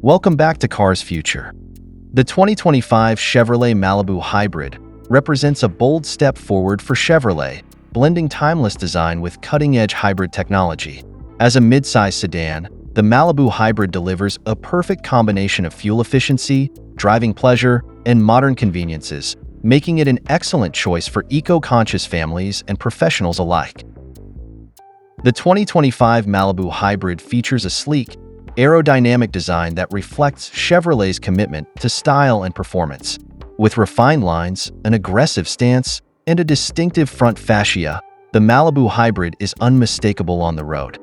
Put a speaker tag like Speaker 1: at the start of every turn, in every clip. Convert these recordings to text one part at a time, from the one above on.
Speaker 1: Welcome back to Cars Future. The 2025 Chevrolet Malibu Hybrid represents a bold step forward for Chevrolet, blending timeless design with cutting-edge hybrid technology. As a midsize sedan, the Malibu Hybrid delivers a perfect combination of fuel efficiency, driving pleasure, and modern conveniences, making it an excellent choice for eco-conscious families and professionals alike. The 2025 Malibu Hybrid features a sleek, aerodynamic design that reflects Chevrolet's commitment to style and performance. With refined lines, an aggressive stance, and a distinctive front fascia, the Malibu Hybrid is unmistakable on the road.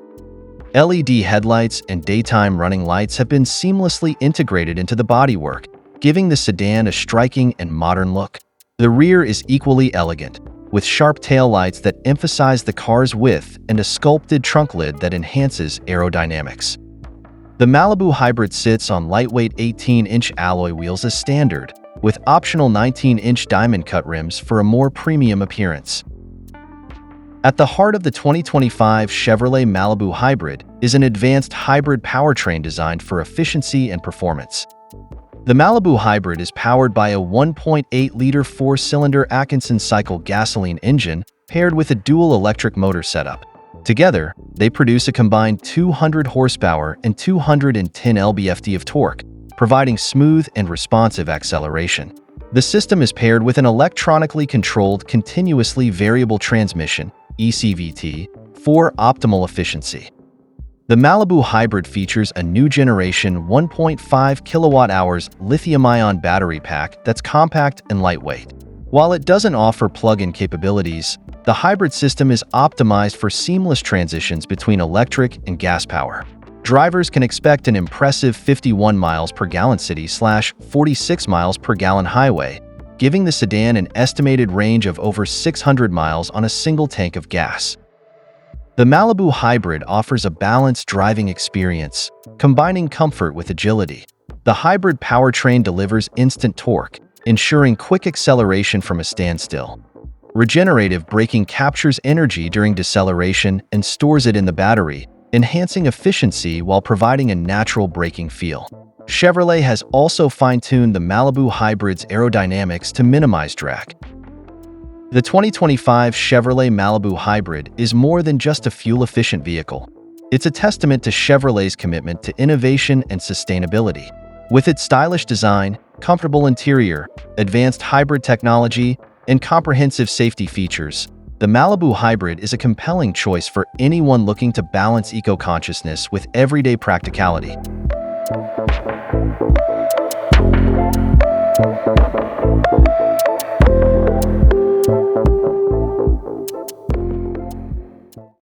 Speaker 1: LED headlights and daytime running lights have been seamlessly integrated into the bodywork, giving the sedan a striking and modern look. The rear is equally elegant, with sharp taillights that emphasize the car's width and a sculpted trunk lid that enhances aerodynamics. The Malibu Hybrid sits on lightweight 18-inch alloy wheels as standard, with optional 19-inch diamond-cut rims for a more premium appearance. At the heart of the 2025 Chevrolet Malibu Hybrid is an advanced hybrid powertrain designed for efficiency and performance. The Malibu Hybrid is powered by a 1.8-liter four-cylinder Atkinson cycle gasoline engine paired with a dual electric motor setup. Together, they produce a combined 200 horsepower and 210 lb-ft of torque, providing smooth and responsive acceleration. The system is paired with an electronically controlled continuously variable transmission, ECVT, for optimal efficiency. The Malibu Hybrid features a new generation 1.5 kWh lithium-ion battery pack that's compact and lightweight. While it doesn't offer plug-in capabilities, the hybrid system is optimized for seamless transitions between electric and gas power. Drivers can expect an impressive 51 miles per gallon city/46 miles per gallon highway, giving the sedan an estimated range of over 600 miles on a single tank of gas. The Malibu Hybrid offers a balanced driving experience, combining comfort with agility. The hybrid powertrain delivers instant torque, ensuring quick acceleration from a standstill. Regenerative braking captures energy during deceleration and stores it in the battery, enhancing efficiency while providing a natural braking feel. Chevrolet has also fine-tuned the Malibu Hybrid's aerodynamics to minimize drag. The 2025 Chevrolet Malibu Hybrid is more than just a fuel-efficient vehicle. It's a testament to Chevrolet's commitment to innovation and sustainability. With its stylish design, comfortable interior, advanced hybrid technology, and comprehensive safety features, the Malibu Hybrid is a compelling choice for anyone looking to balance eco-consciousness with everyday practicality.